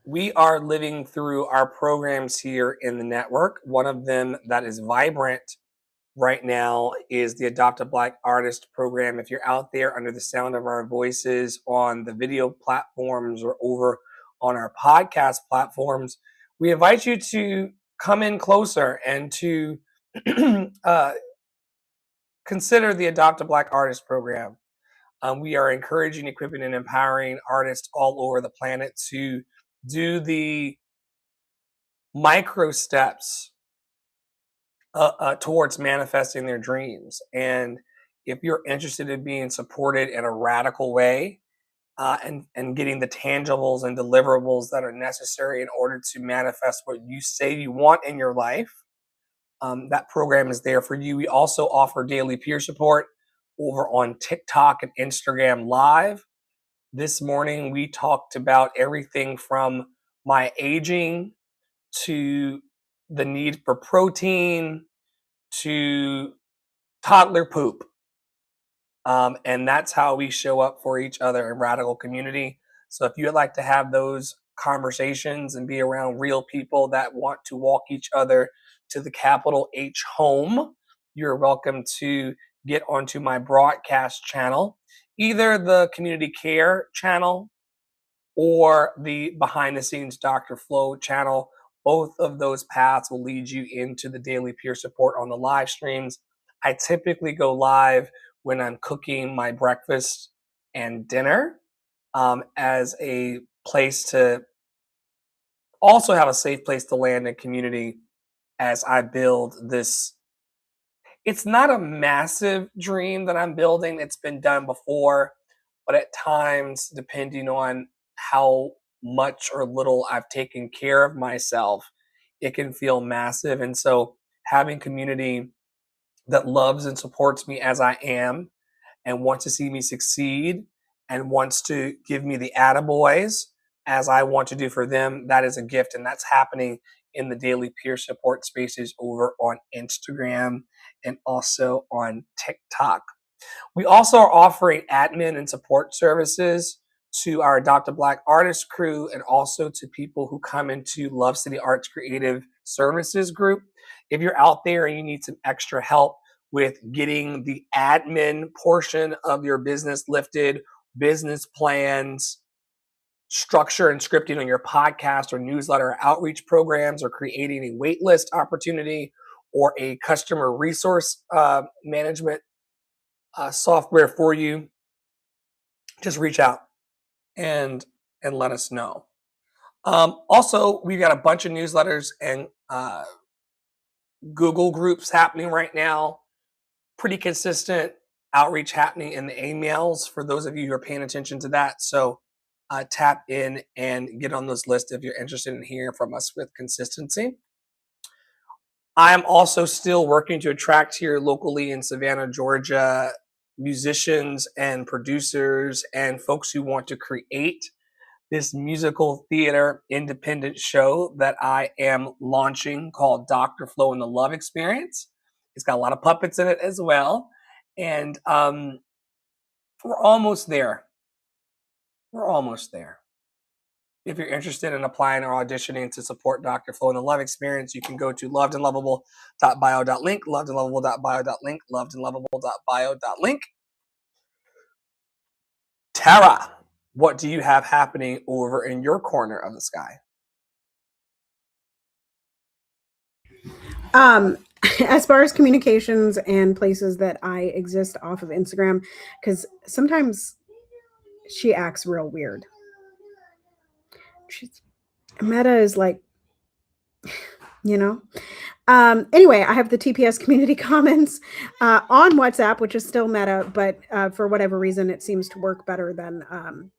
We are living through our programs here in the network. One of them that is vibrant right now is the Adopt a Black Artist program. If you're out there under the sound of our voices on the video platforms or over on our podcast platforms, we invite you to come in closer and to consider the Adopt a Black Artist program. We are encouraging, equipping, and empowering artists all over the planet to do the micro steps towards manifesting their dreams. And if you're interested in being supported in a radical way, and getting the tangibles and deliverables that are necessary in order to manifest what you say you want in your life, that program is there for you. We also offer daily peer support over on TikTok and Instagram Live. This morning, we talked about everything from my aging to the need for protein to toddler poop. And that's how we show up for each other in Radical Community. So if you'd like to have those conversations and be around real people that want to walk each other to the capital H home, you're welcome to get onto my broadcast channel, either the Community Care channel or the Behind the Scenes Dr. Flo channel. Both of those paths will lead you into the daily peer support on the live streams. I typically go live when I'm cooking my breakfast and dinner, as a place to also have a safe place to land in community as I build this. It's not a massive dream that I'm building. It's been done before, but at times, depending on how much or little I've taken care of myself, it can feel massive. And so having community that loves and supports me as I am and wants to see me succeed and wants to give me the attaboys as I want to do for them, that is a gift. And that's happening in the daily peer support spaces over on Instagram and also on TikTok. We also are offering admin and support services to our Adopt a Black artist crew and also to people who come into Love City Arts Creative Services Group. If you're out there and you need some extra help with getting the admin portion of your business lifted, business plans, structure and scripting on your podcast or newsletter or outreach programs, or creating a waitlist opportunity or a customer resource management software for you, just reach out and let us know. Also, we've got a bunch of newsletters and Google groups happening right now. Pretty consistent outreach happening in the emails for those of you who are paying attention to that. So tap in and get on those lists if you're interested in hearing from us with consistency. I'm also still working to attract here locally in Savannah, Georgia, musicians and producers and folks who want to create this musical theater independent show that I am launching called Dr. Flo and the Love Experience. It's got a lot of puppets in it as well. And we're almost there. We're almost there. If you're interested in applying or auditioning to support Dr. Flo and the Love Experience, you can go to lovedandlovable.bio.link, lovedandlovable.bio.link, lovedandlovable.bio.link. Tara, what do you have happening over in your corner of the sky? As far as communications and places that I exist off of Instagram, because sometimes she acts real weird. Meta is like, you know. Anyway, I have the TPS community comments on WhatsApp, which is still Meta, but for whatever reason, it seems to work better than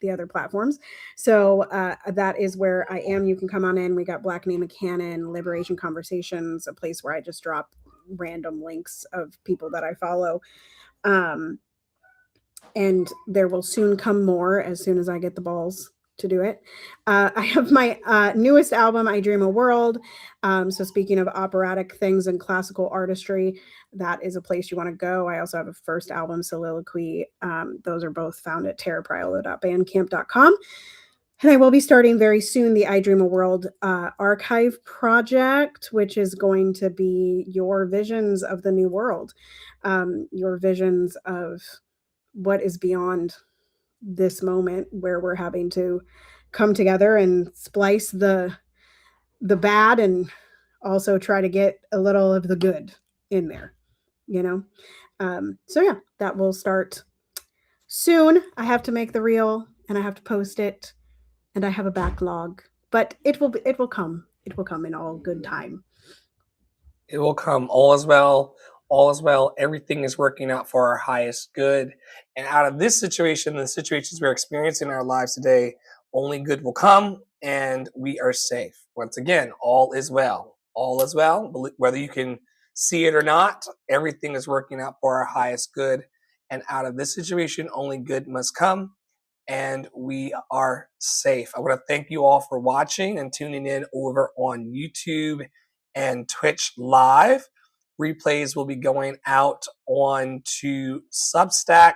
the other platforms. So that is where I am. You can come on in. We got Black Name Canon, Liberation Conversations, a place where I just drop random links of people that I follow. And there will soon come more as soon as I get the balls to do it. I have my newest album, I Dream a World. So speaking of operatic things and classical artistry, that is a place you want to go. I also have a first album, Soliloquy. Those are both found at terrapriolo.bandcamp.com. And I will be starting very soon the I Dream a World archive project, which is going to be your visions of the new world, your visions of what is beyond this moment where we're having to come together and splice the bad and also try to get a little of the good in there, you know? So yeah, that will start soon. I have to make the reel and I have to post it and I have a backlog, but it will come. It will come in all good time. It will come. All is well. All is well. Everything is working out for our highest good. And out of this situation, the situations we're experiencing in our lives today, only good will come and we are safe. Once again, all is well. All is well. Whether you can see it or not, everything is working out for our highest good. And out of this situation, only good must come. And we are safe. I want to thank you all for watching and tuning in over on YouTube and Twitch Live. Replays will be going out on to Substack,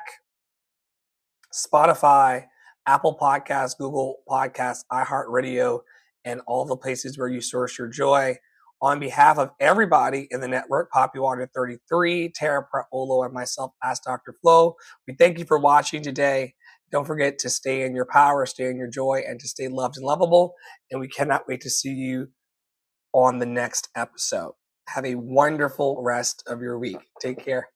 Spotify, Apple Podcasts, Google Podcasts, iHeartRadio, and all the places where you source your joy. On behalf of everybody in the network, Popular 33, Tara Praolo, and myself, Ask Dr. Flo, we thank you for watching today. Don't forget to stay in your power, stay in your joy, and to stay loved and lovable. And we cannot wait to see you on the next episode. Have a wonderful rest of your week. Take care.